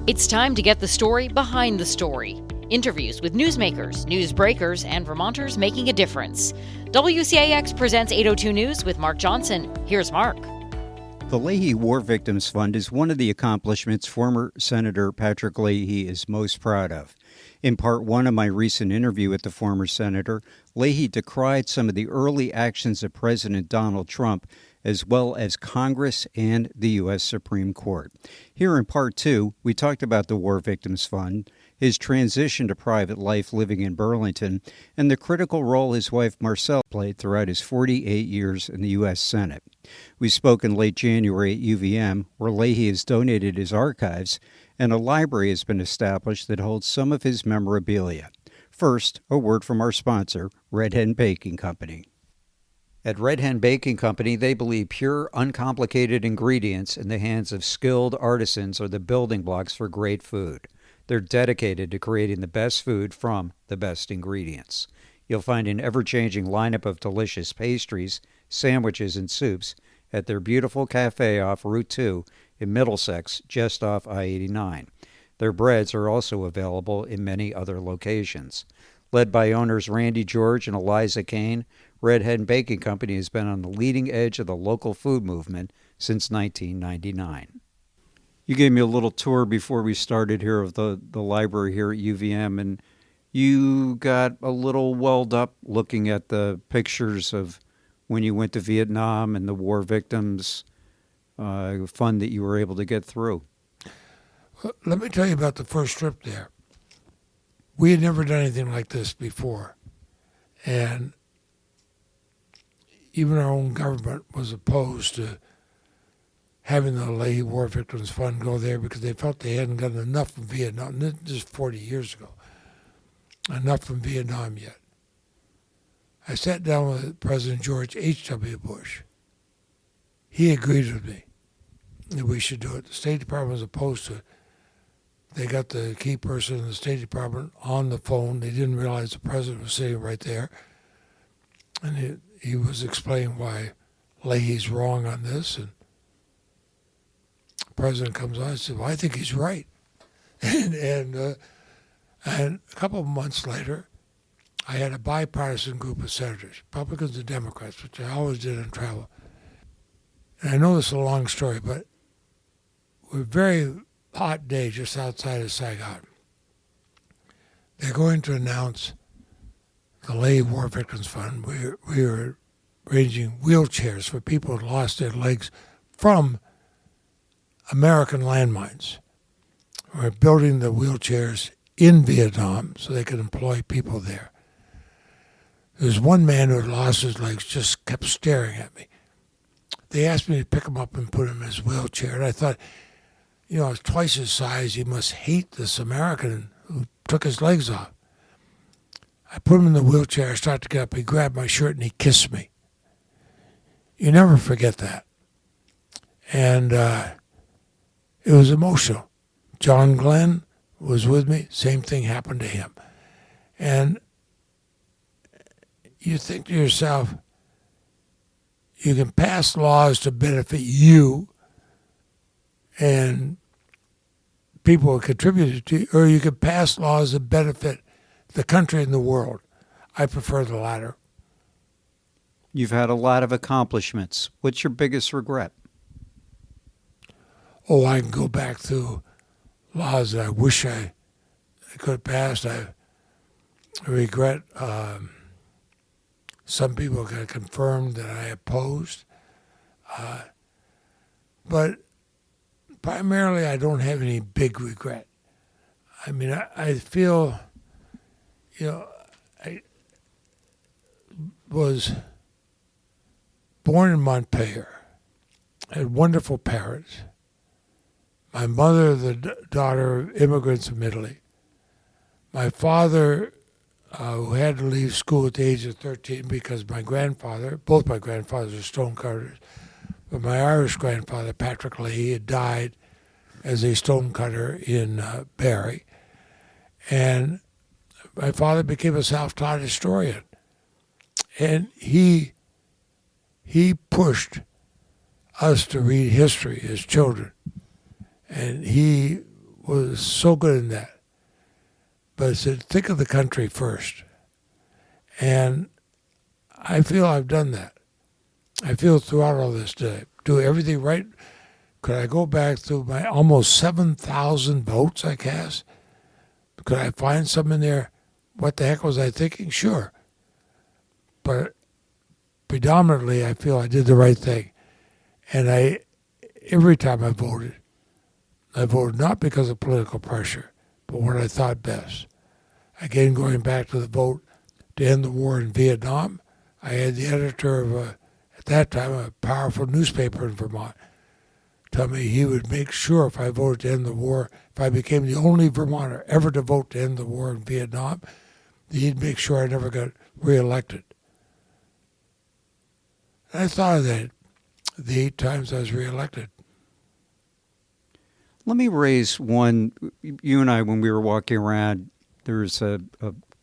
It's time to get the story behind the story. Interviews with newsmakers, news breakers, and Vermonters making a difference. WCAX presents 802 News with Mark Johnson. Here's Mark. The Leahy War Victims Fund is one of the accomplishments former Senator Patrick Leahy is most proud of. In part one of my recent interview with the former senator, Leahy decried some of the early actions of President Donald Trump, as well as Congress and the U.S. Supreme Court. Here in part two, we talked about the War Victims Fund, his transition to private life living in Burlington, and the critical role his wife Marcelle played throughout his 48 years in the U.S. Senate. We spoke in late January at UVM, where Leahy has donated his archives, and a library has been established that holds some of his memorabilia. First, a word from our sponsor, Red Hen Baking Company. At Red Hen Baking Company, they believe pure, uncomplicated ingredients in the hands of skilled artisans are the building blocks for great food. They're dedicated to creating the best food from the best ingredients. You'll find an ever-changing lineup of delicious pastries, sandwiches, and soups at their beautiful cafe off Route 2 in Middlesex, just off I-89. Their breads are also available in many other locations. Led by owners Randy George and Eliza Kane, Red Hen Baking Company has been on the leading edge of the local food movement since 1999. You gave me a little tour before we started here of the library here at UVM, and you got a little welled up looking at the pictures of when you went to Vietnam and the war victims fund that you were able to get through. Well, let me tell you about the first trip there. We had never done anything like this before, and even our own government was opposed to having the Leahy War Victims Fund go there because they felt they hadn't gotten enough from Vietnam. This is 40 years ago. Enough from Vietnam yet. I sat down with President George H.W. Bush. He agreed with me that we should do it. The State Department was opposed to it. They got the key person in the State Department on the phone. They didn't realize the president was sitting right there. And he was explaining why Leahy's wrong on this. And the president comes on and said, well, I think he's right. And a couple of months later, I had a bipartisan group of senators, Republicans and Democrats, which I always did in travel. And I know this is a long story, but we're a very hot day just outside of Saigon. They're going to announce the Leahy War Victims Fund. We are arranging wheelchairs for people who lost their legs from American landmines. We're building the wheelchairs in Vietnam so they could employ people there. There's one man who had lost his legs, just kept staring at me. They asked me to pick him up and put him in his wheelchair, and I thought, you know, he's twice his size. He must hate this American who took his legs off. I put him in the wheelchair. I started to get up. He grabbed my shirt and he kissed me. You never forget that. And it was emotional. John Glenn was with me. Same thing happened to him. And you think to yourself, you can pass laws to benefit you and people who contributed to you, or you can pass laws that benefit the country and the world. I prefer the latter. You've had a lot of accomplishments. What's your biggest regret? Oh, I can go back through laws that I wish I could have passed. I regret some people got confirmed that I opposed. But primarily, I don't have any big regret. I mean, I feel, you know, I was born in Montpelier. I had wonderful parents. My mother, the daughter of immigrants from Italy. My father, who had to leave school at the age of 13 because my grandfather, both my grandfathers are stonecutters, but my Irish grandfather, Patrick Leahy, had died as a stonecutter in Barrie. And my father became a self-taught historian. And he pushed us to read history as children. And he was so good in that. But I said, think of the country first. And I feel I've done that. I feel throughout all this to do everything right. Could I go back through my almost 7,000 votes I cast? Could I find some in there? What the heck was I thinking? Sure. But predominantly, I feel I did the right thing. And every time I voted not because of political pressure, but what I thought best. Again, going back to the vote to end the war in Vietnam, I had the editor of, at that time, a powerful newspaper in Vermont tell me he would make sure if I voted to end the war, if I became the only Vermonter ever to vote to end the war in Vietnam, he'd make sure I never got reelected. And I thought of that the 8 times I was reelected. Let me raise one. You and I, when we were walking around, there was a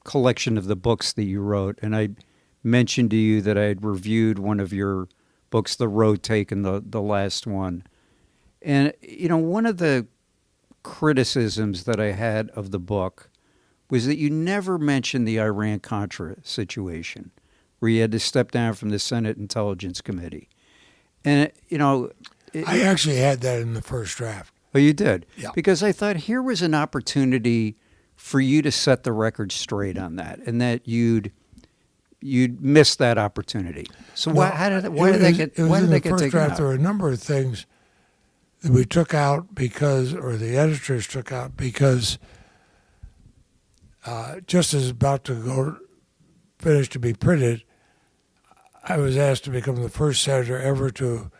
collection of the books that you wrote, and I mentioned to you that I had reviewed one of your books, The Road Taken, the last one. And, one of the criticisms that I had of the book was that you never mentioned the Iran-Contra situation, where you had to step down from the Senate Intelligence Committee. And, I actually had that in the first draft. Oh, you did? Yeah. Because I thought here was an opportunity for you to set the record straight on that, and that you'd missed that opportunity. So why did they get taken out? There were a number of things that we took out or the editors took out because just as about to finish to be printed, I was asked to become the first senator ever to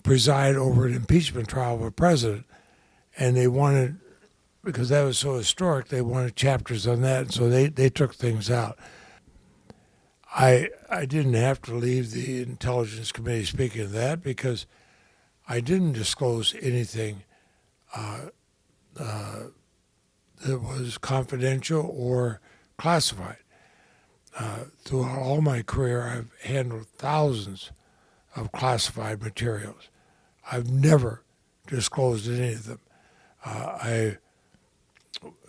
preside over an impeachment trial of a president. And they wanted, because that was so historic, they wanted chapters on that, and so they took things out. I didn't have to leave the Intelligence Committee speaking of that because I didn't disclose anything that was confidential or classified. Throughout all my career, I've handled thousands of classified materials. I've never disclosed any of them.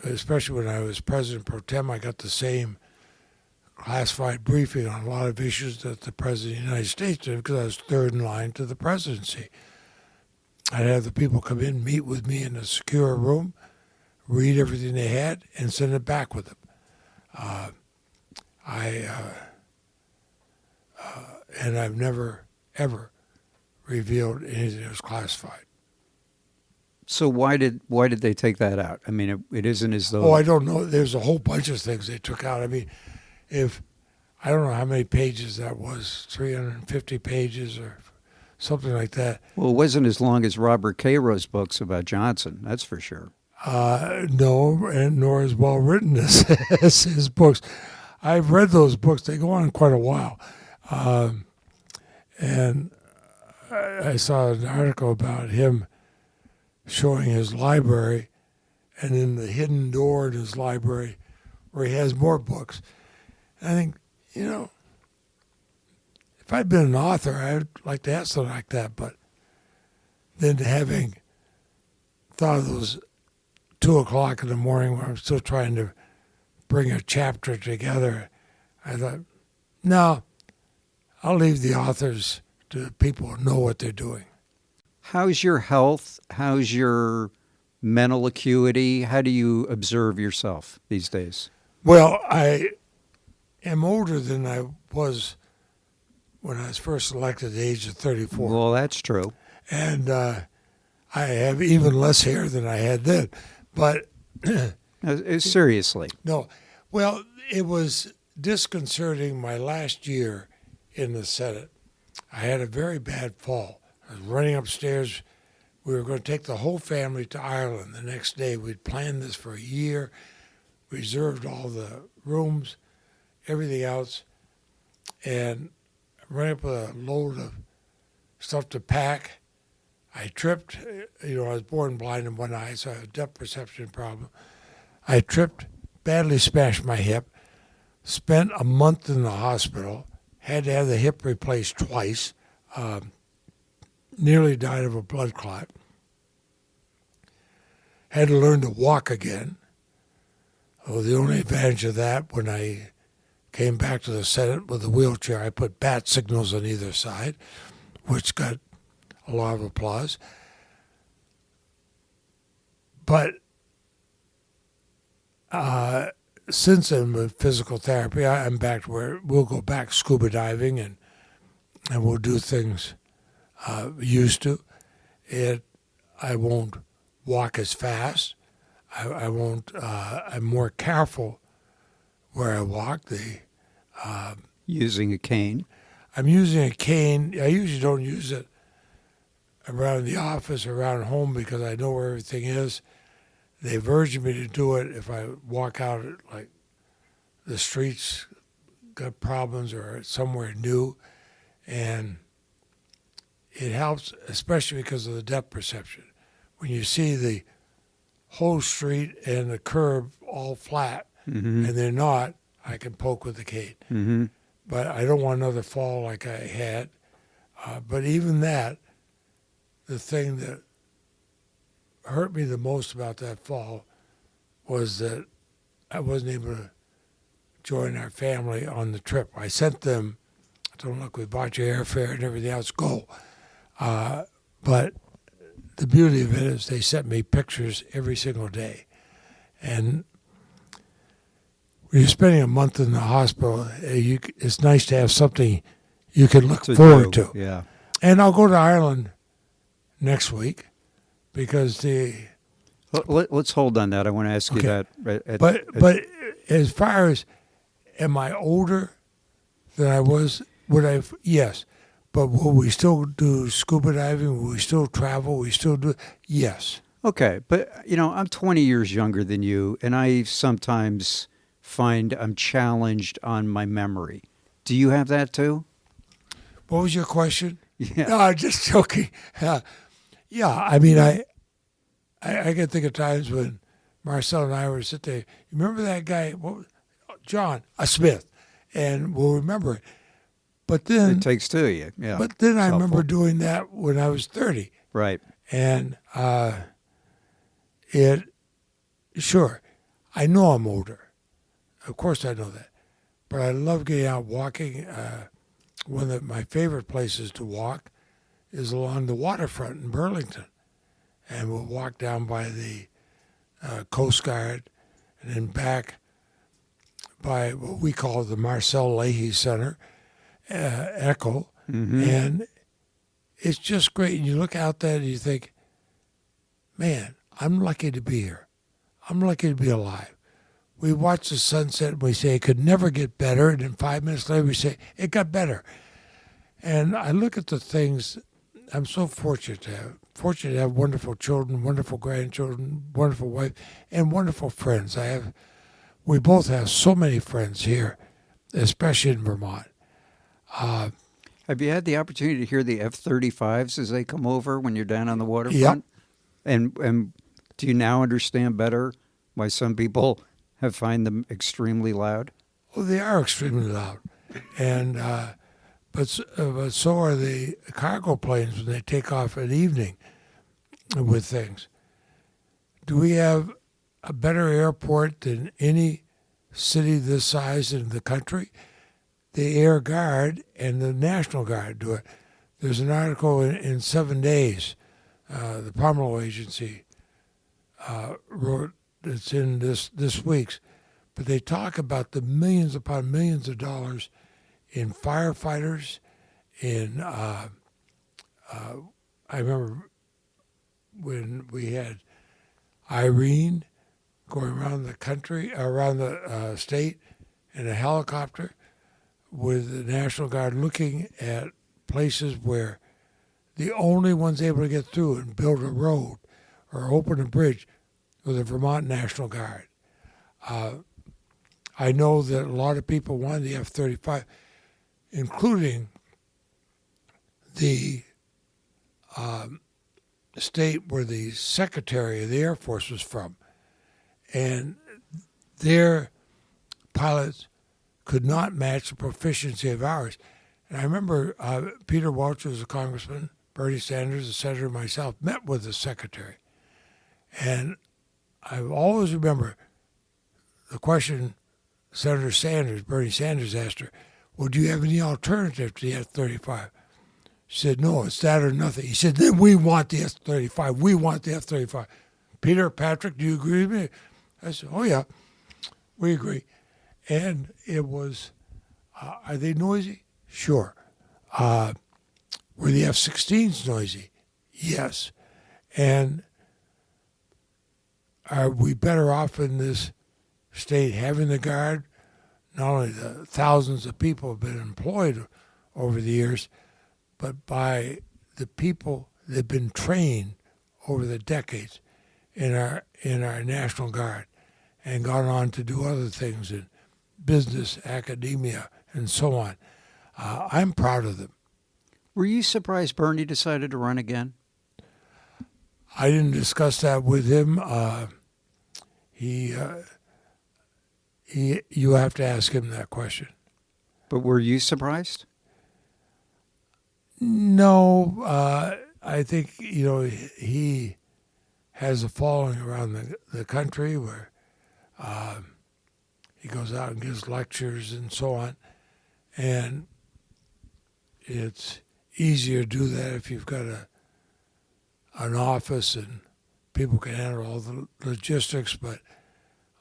Especially when I was president pro tem, I got the same classified briefing on a lot of issues that the president of the United States did because I was third in line to the presidency. I'd have the people come in, meet with me in a secure room, read everything they had, and send it back with them. And I've never, ever revealed anything that was classified. So why did they take that out? I mean, it isn't as though... Oh, I don't know. There's a whole bunch of things they took out. I mean, I don't know how many pages that was, 350 pages or something like that. Well, it wasn't as long as Robert Cairo's books about Johnson, that's for sure. No, and nor as well written as his books. I've read those books. They go on quite a while. And I saw an article about him showing his library, and in the hidden door in his library where he has more books. And I think, if I'd been an author, I'd like to have something like that. But then having thought of those 2 o'clock in the morning when I'm still trying to bring a chapter together, I thought, no, I'll leave the authors to people who know what they're doing. How's your health? How's your mental acuity? How do you observe yourself these days? Well, I am older than I was when I was first elected at the age of 34. Well, that's true. And I have even less hair than I had then. But seriously. No. Well, it was disconcerting my last year in the Senate. I had a very bad fall. I was running upstairs. We were going to take the whole family to Ireland the next day. We'd planned this for a year, reserved all the rooms, everything else, and running up with a load of stuff to pack. I tripped. I was born blind in one eye, so I have a depth perception problem. I tripped, badly smashed my hip, spent a month in the hospital, had to have the hip replaced twice, nearly died of a blood clot. had to learn to walk again. Well, the only advantage of that, when I came back to the Senate with a wheelchair, I put bat signals on either side, which got a lot of applause. But since then, with physical therapy, I'm back to where we'll go back scuba diving and we'll do things used to. I won't walk as fast. I won't. I'm more careful where I walk. Using a cane. I'm using a cane. I usually don't use it around the office, around home, because I know where everything is. They've urged me to do it if I walk out at, like, the streets got problems or somewhere new, and it helps, especially because of the depth perception. When you see the whole street and the curb all flat, and they're not, I can poke with the cane. Mm-hmm. But I don't want another fall like I had. But even that, the thing that hurt me the most about that fall was that I wasn't able to join our family on the trip. I sent them, I told them, look, we bought your airfare and everything else, go. But the beauty of it is they sent me pictures every single day. And when you're spending a month in the hospital, it's nice to have something you can look forward to. Yeah. And I'll go to Ireland next week because Let's hold on that. I want to ask you that. But as far as, am I older than I was? Yes. But will we still do scuba diving? Will we still travel? Will we still do? Yes. Okay. But, I'm 20 years younger than you, and I sometimes find I'm challenged on my memory. Do you have that too? What was your question? Yeah. No, I'm just joking. Yeah, I mean, I can think of times when Marcelle and I were sitting there. You remember that guy, John Smith, and we'll remember it. But then it takes two of you. Yeah. But then I remember doing that when I was 30. Right. And sure, I know I'm older. Of course I know that. But I love getting out walking. One of my favorite places to walk is along the waterfront in Burlington. And we'll walk down by the Coast Guard and then back by what we call the Marcelle Leahy Center, Echo. Mm-hmm. And it's just great. And you look out there and you think, man, I'm lucky to be here. I'm lucky to be alive. We watch the sunset and we say it could never get better. And then 5 minutes later we say it got better. And I look at the things I'm so fortunate to have. Fortunate to have wonderful children, wonderful grandchildren, wonderful wife, and wonderful friends. We both have so many friends here, especially in Vermont. Have you had the opportunity to hear the F-35s as they come over when you're down on the waterfront? Yep. And do you now understand better why some people have find them extremely loud? Well, they are extremely loud, and but so are the cargo planes when they take off at evening with things. Do we have a better airport than any city this size in the country? The Air Guard and the National Guard do it. There's an article in 7 Days, the Pomerleau Agency wrote. It's in this week's, but they talk about the millions upon millions of dollars in firefighters. In I remember when we had Irene going around the country, around the state, in a helicopter with the National Guard looking at places where the only ones able to get through and build a road or open a bridge with the Vermont National Guard. I know that a lot of people wanted the F-35, including the state where the Secretary of the Air Force was from. And their pilots could not match the proficiency of ours. And I remember Peter Welch was a congressman, Bernie Sanders, a senator, myself, met with the Secretary. And I always remember the question Senator Sanders, Bernie Sanders, asked her, well, do you have any alternative to the F-35? She said, no, it's that or nothing. He said, then we want the F-35. We want the F-35. Peter, Patrick, do you agree with me? I said, oh, yeah, we agree. And it was, are they noisy? Sure. Were the F-16s noisy? Yes. And are we better off in this state having the Guard? Not only the thousands of people have been employed over the years, but by the people that have been trained over the decades in our National Guard and gone on to do other things in business, academia, and so on. I'm proud of them. Were you surprised Bernie decided to run again? I didn't discuss that with him. You have to ask him that question. But were you surprised? No, I think he has a following around the country where he goes out and gives lectures and so on, and it's easier to do that if you've got an office and people can handle all the logistics. But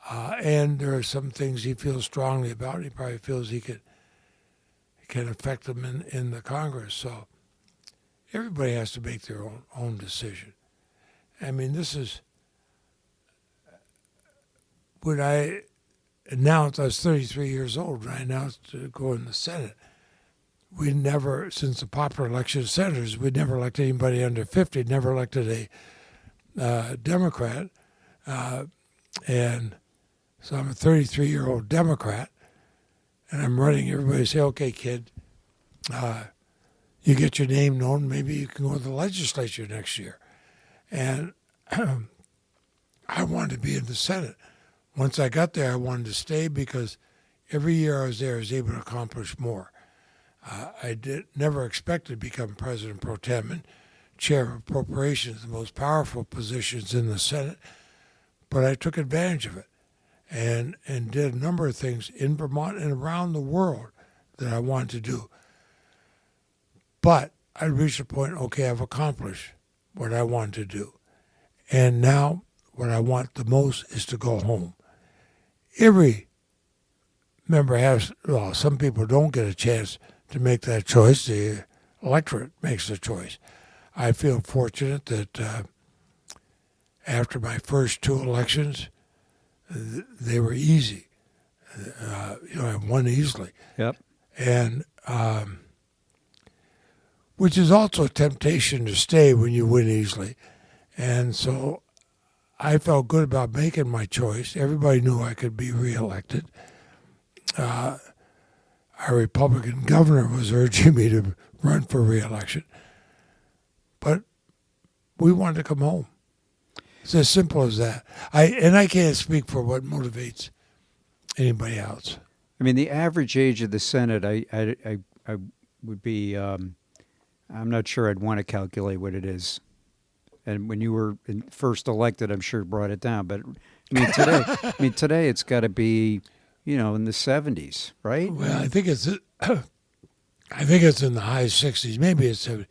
and there are some things he feels strongly about. He probably feels he can affect them in the Congress. So everybody has to make their own decision. I mean, this is when I announced, I was 33 years old when I announced to go in the Senate. We never, since the popular election of senators, we never elected anybody under 50, never elected a Democrat. And so I'm a 33-year-old Democrat, and I'm running. Everybody say, okay, kid, you get your name known, maybe you can go to the legislature next year. And I wanted to be in the Senate. Once I got there, I wanted to stay because every year I was there, I was able to accomplish more. I never expected to become President Pro Tem and Chair of Appropriations, the most powerful positions in the Senate, but I took advantage of it and did a number of things in Vermont and around the world that I wanted to do. But I reached a point, okay, I've accomplished what I wanted to do. And now what I want the most is to go home. Every member has, well, some people don't get a chance to make that choice. The electorate makes the choice. I feel fortunate that after my first two elections, they were easy. I won easily. Yep. And which is also a temptation to stay when you win easily. And so I felt good about making my choice. Everybody knew I could be reelected. Our Republican governor was urging me to run for reelection. But we wanted to come home. It's as simple as that. I can't speak for what motivates anybody else. I mean, the average age of the Senate, I would be, I'm not sure I'd want to calculate what it is. And when you were first elected, I'm sure it brought it down. But today it's got to be, in the 70s, right? Well, I think it's in the high 60s. Maybe it's 70.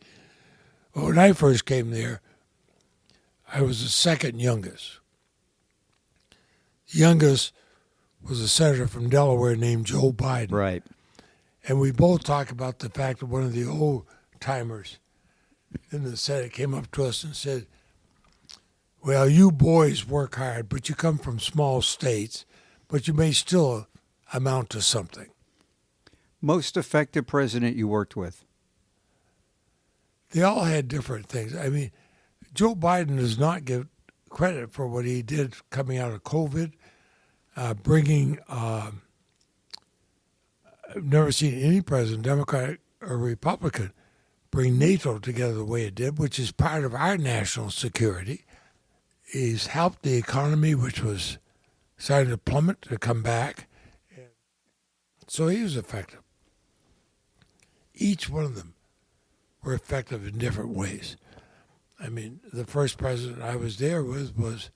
Well, when I first came there, I was the second youngest. The youngest was a senator from Delaware named Joe Biden. Right. And we both talked about the fact that one of the old timers in the Senate came up to us and said, well, you boys work hard, but you come from small states, but you may still amount to something. Most effective president you worked with? They all had different things. I mean, Joe Biden does not give credit for what he did coming out of COVID, bringing, I've never seen any president, Democratic or Republican, bring NATO together the way it did, which is part of our national security. He's helped the economy, which was starting to plummet, to come back. So he was effective. Each one of them were effective in different ways. I mean, the first president I was there with was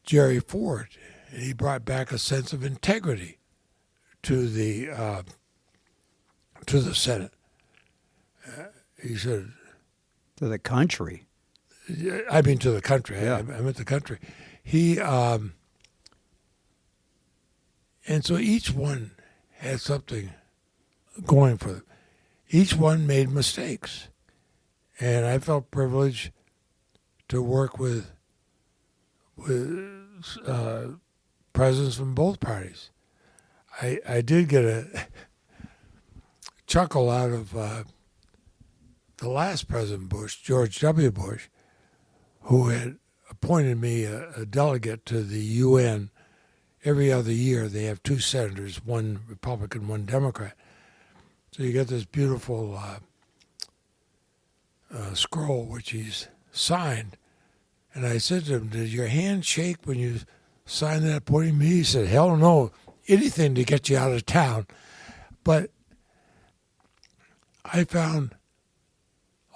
Jerry Ford. And he brought back a sense of integrity to the Senate. He said, To the country. I mean to the country. Yeah. I meant the country. He and so each one had something going for them. Each one made mistakes, and I felt privileged to work with presidents from both parties. I did get a chuckle out of the last President Bush, George W. Bush, who had appointed me a delegate to the UN. Every other year they have two senators, one Republican, one Democrat. So you get this beautiful scroll which he's signed. And I said to him, did your hand shake when you signed that appointing me? He said, hell no, anything to get you out of town. But I found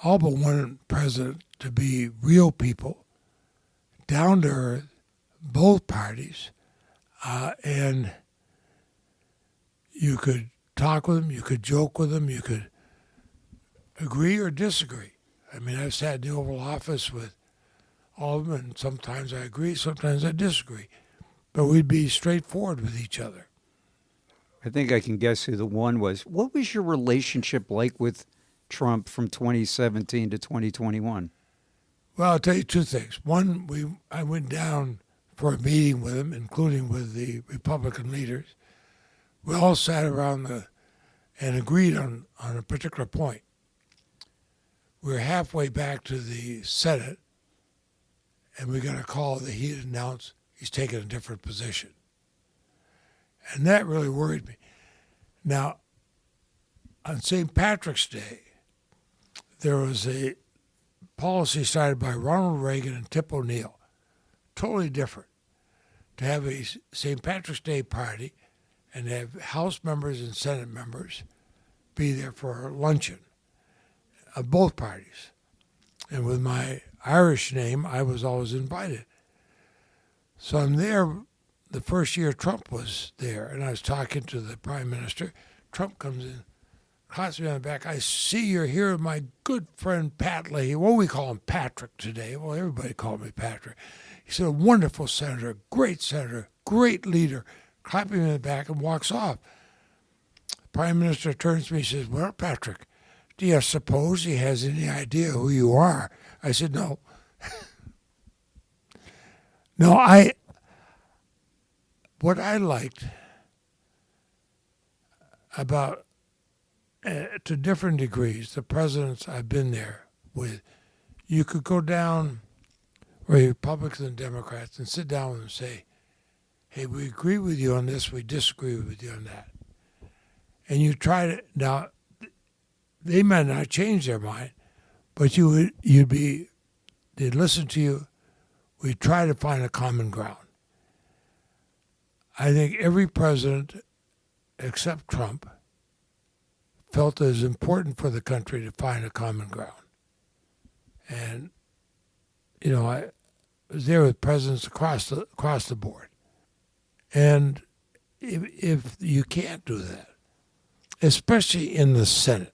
all but one president to be real people, down to earth, both parties, and you could talk with them, you could joke with them, you could agree or disagree. I mean, I've sat in the Oval Office with all of them, and sometimes I agree, sometimes I disagree. But we'd be straightforward with each other. I think I can guess who the one was. What was your relationship like with Trump from 2017 to 2021? Well, I'll tell you two things. One, I went down for a meeting with him, including with the Republican leaders. We all sat around and agreed on a particular point. We were halfway back to the Senate, and we got a call that he had announced he's taking a different position. And that really worried me. Now, on St. Patrick's Day, there was a policy started by Ronald Reagan and Tip O'Neill, totally different, to have a St. Patrick's Day party and have House members and Senate members be there for a luncheon of both parties. And with my Irish name, I was always invited. So I'm there the first year Trump was there, and I was talking to the Prime Minister. Trump comes in, claps me on the back. I see you're here with my good friend Pat Leahy. Well, we call him Patrick today. Well, everybody called me Patrick. He said, a wonderful senator, great leader. Clapping me on the back and walks off. The Prime Minister turns to me and says, well, Patrick, do you suppose he has any idea who you are? I said, no. No, what I liked about, to different degrees, the presidents I've been there with, you could go down with Republicans and Democrats and sit down with them and say, hey, we agree with you on this, we disagree with you on that. And you try to, now, they might not change their mind, but they'd listen to you. We'd try to find a common ground. I think every president, except Trump, felt it was important for the country to find a common ground. And, I was there with presidents across the board. And if you can't do that, especially in the Senate,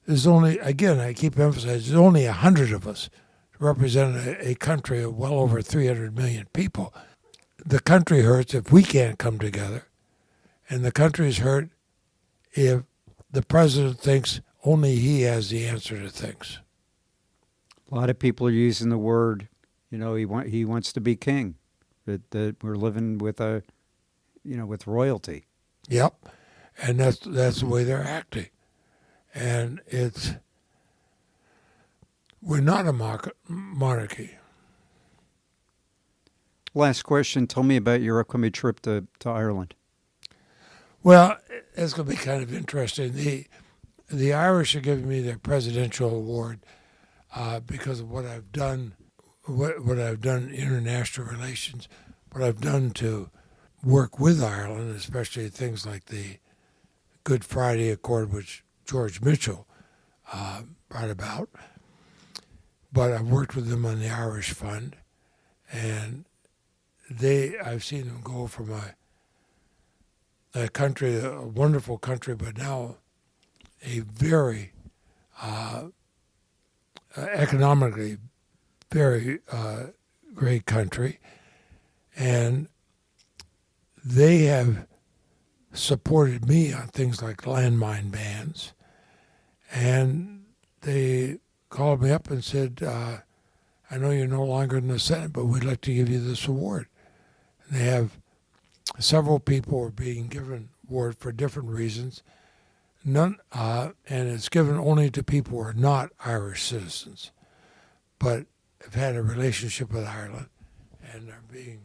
there's only, again, I keep emphasizing, there's only 100 of us to represent a country of well over 300 million people. The country hurts if we can't come together, and the country's hurt if the president thinks only he has the answer to things. A lot of people are using the word, he wants to be king, that we're living with with royalty. Yep, and that's the way they're acting. And we're not a monarchy. Last question. Tell me about your upcoming trip to Ireland. Well, it's going to be kind of interesting. The Irish are giving me their presidential award because of what I've done, what I've done in international relations, what I've done to work with Ireland, especially things like the Good Friday Accord, which George Mitchell brought about. But I've worked with them on the Irish Fund, and I've seen them go from a country, a wonderful country, but now a very economically very great country, and they have supported me on things like landmine bans, and they called me up and said, I know you're no longer in the Senate, but we'd like to give you this award. And they have several people are being given award for different reasons. None, and it's given only to people who are not Irish citizens, but have had a relationship with Ireland and are being,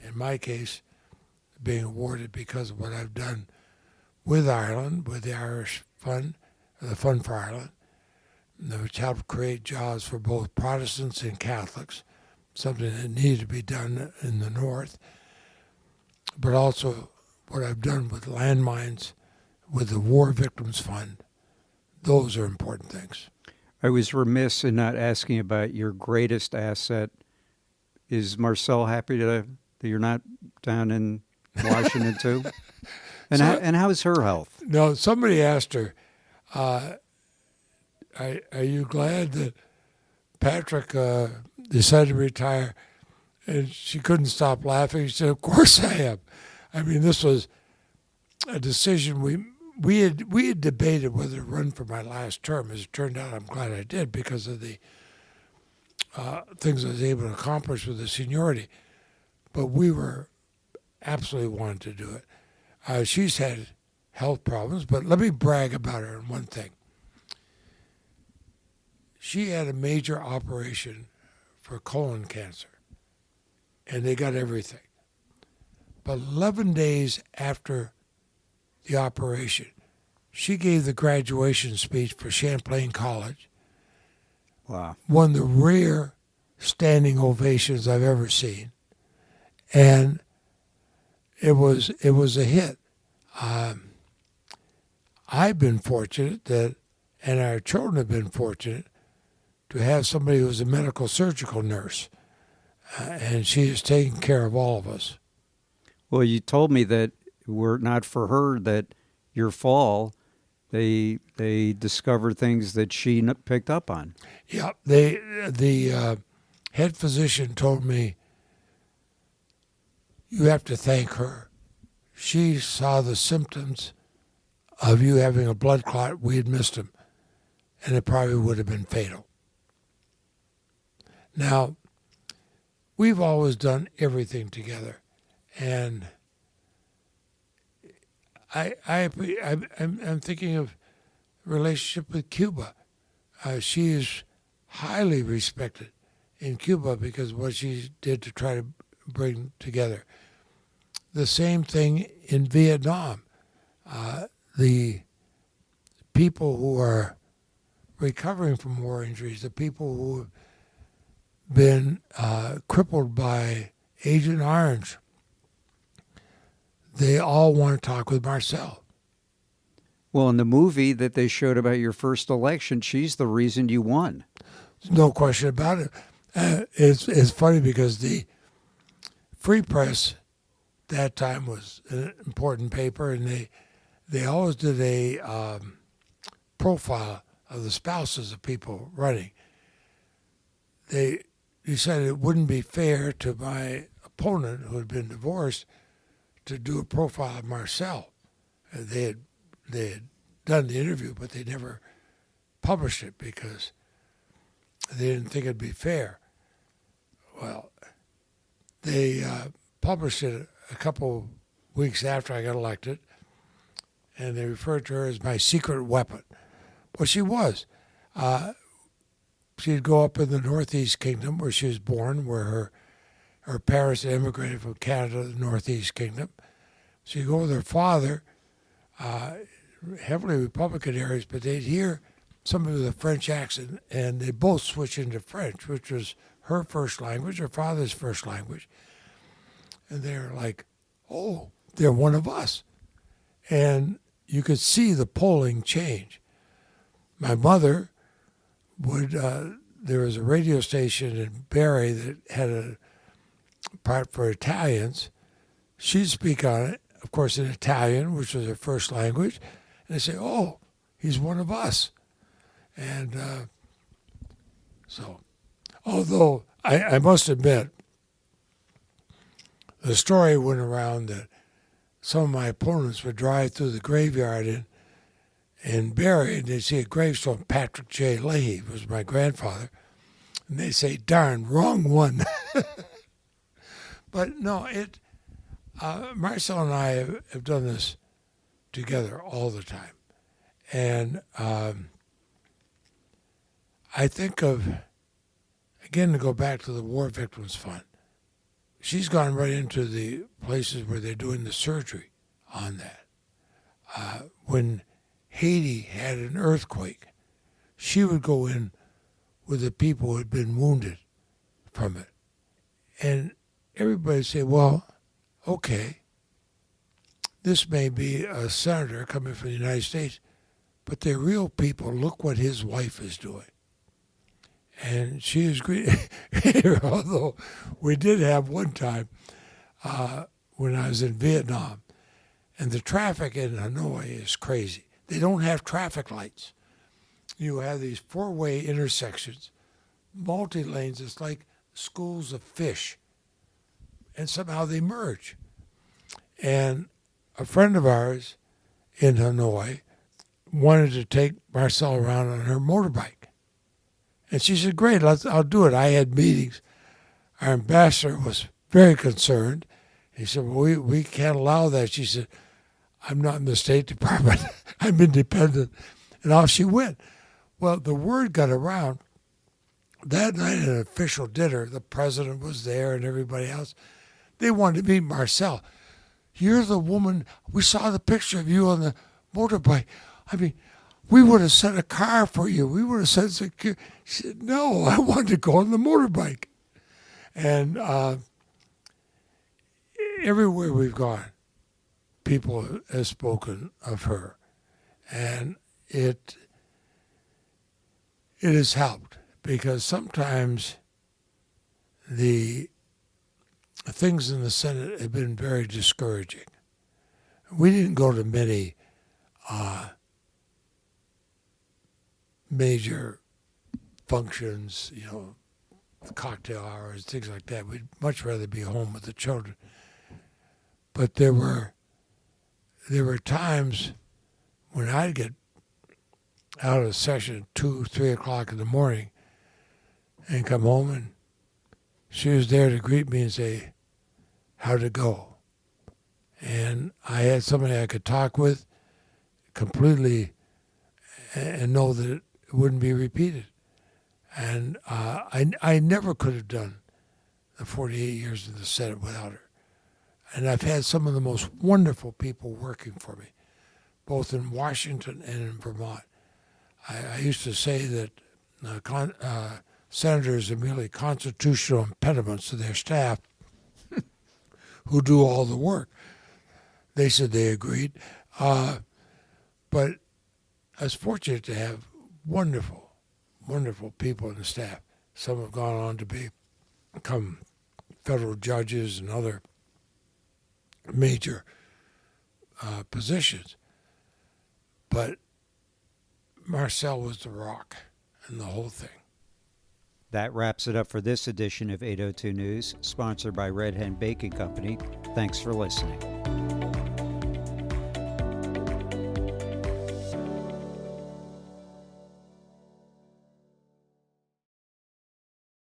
in my case, being awarded because of what I've done with Ireland, with the Irish Fund, the Fund for Ireland, which helped create jobs for both Protestants and Catholics, something that needed to be done in the North, but also what I've done with landmines, with the War Victims Fund. Those are important things. I was remiss in not asking about your greatest asset. Is Marcelle happy that you're not down in Washington too? And and how's her health? No, somebody asked her, are you glad that Patrick decided to retire? And she couldn't stop laughing. She said, of course I am. I mean, this was a decision we had debated whether to run for my last term. As it turned out, I'm glad I did because of the things I was able to accomplish with the seniority. But we were absolutely wanted to do it. She's had health problems, but let me brag about her on one thing. She had a major operation for colon cancer, and they got everything. But 11 days after the operation, she gave the graduation speech for Champlain College. Wow. One of the rare standing ovations I've ever seen. And it was a hit. I've been fortunate that, and our children have been fortunate, to have somebody who's a medical surgical nurse. And she is taking care of all of us. Well, you told me that were it not for her, that your fall, they discovered things that she picked up on. Yeah, the head physician told me, you have to thank her. She saw the symptoms of you having a blood clot. We had missed them, and it probably would have been fatal. Now, we've always done everything together, and I'm thinking of relationship with Cuba. She is highly respected in Cuba because of what she did to try to bring together. The same thing in Vietnam. The people who are recovering from war injuries, the people who have been crippled by Agent Orange, they all want to talk with Marcelle. Well, in the movie that they showed about your first election, she's the reason you won. No question about it. It's funny because the Free Press that time was an important paper, and they always did a profile of the spouses of people running. They decided it wouldn't be fair to my opponent, who had been divorced, to do a profile of Marcelle. They had done the interview, but they never published it because they didn't think it'd be fair. Well, they published it a couple weeks after I got elected, and they referred to her as my secret weapon. Well, she was. She'd go up in the Northeast Kingdom where she was born, where her parents had immigrated from Canada to the Northeast Kingdom. She'd go with her father, heavily Republican areas, but they'd hear somebody with a French accent, and they both switch into French, which was her first language, her father's first language. And they're like, oh, they're one of us. And you could see the polling change. My mother would, there was a radio station in Barrie that had a part for Italians, she'd speak on it, of course, in Italian, which was her first language, and they say, "Oh, he's one of us." And so, although I must admit, the story went around that some of my opponents would drive through the graveyard in Barrie, and they'd see a gravestone, Patrick J. Leahy was my grandfather, and they say, "Darn, wrong one." But no, Marcelle and I have done this together all the time. And I think of, again, to go back to the War Victims Fund, she's gone right into the places where they're doing the surgery on that. When Haiti had an earthquake, she would go in with the people who had been wounded from it. And everybody would say, well, okay, this may be a senator coming from the United States, but they're real people. Look what his wife is doing. And she is great. Although we did have one time when I was in Vietnam, and the traffic in Hanoi is crazy. They don't have traffic lights. You have these four-way intersections, multi-lanes. It's like schools of fish. And somehow they merge. And a friend of ours in Hanoi wanted to take Marcelle around on her motorbike. And she said, great, I'll do it. I had meetings. Our ambassador was very concerned. He said, well, we can't allow that. She said, I'm not in the State Department. I'm independent. And off she went. Well, the word got around. That night at an official dinner, the president was there and everybody else. They wanted to meet Marcelle. You're the woman, we saw the picture of you on the motorbike. I mean, we would have sent a car for you. We would have sent security. She said, no, I wanted to go on the motorbike. And everywhere we've gone, people have spoken of her. And it has helped because sometimes the things in the Senate have been very discouraging. We didn't go to many major functions, cocktail hours, things like that. We'd much rather be home with the children. But there were times when I'd get out of session at 2, 3 o'clock in the morning and come home, and she was there to greet me and say, how'd it go? And I had somebody I could talk with completely and know that it wouldn't be repeated. And I never could have done the 48 years in the Senate without her. And I've had some of the most wonderful people working for me, both in Washington and in Vermont. I used to say that senators are merely constitutional impediments to their staff who do all the work. They said they agreed. But I was fortunate to have wonderful, wonderful people in the staff. Some have gone on to become federal judges and other major positions. But Marcelle was the rock in the whole thing. That wraps it up for this edition of 802 News, sponsored by Red Hen Baking Company. Thanks for listening.